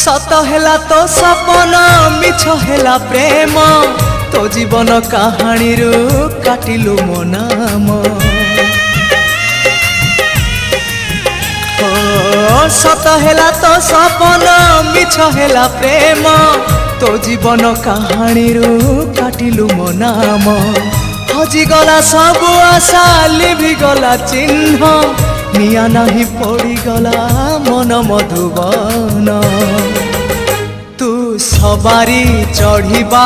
सत हेला तो सपन मिछ हेला प्रेम तो जीवन कहानी रू काटिलु मो नाम सत हेला तो सपन मिछ हेला प्रेम तो जीवन कहानी रू काटिलु मो नाम हजिगला सब आशा लिभिगला चिन्ह निया नहीं पड़ीगला मन मधुबन तू सवारी चढ़िबा।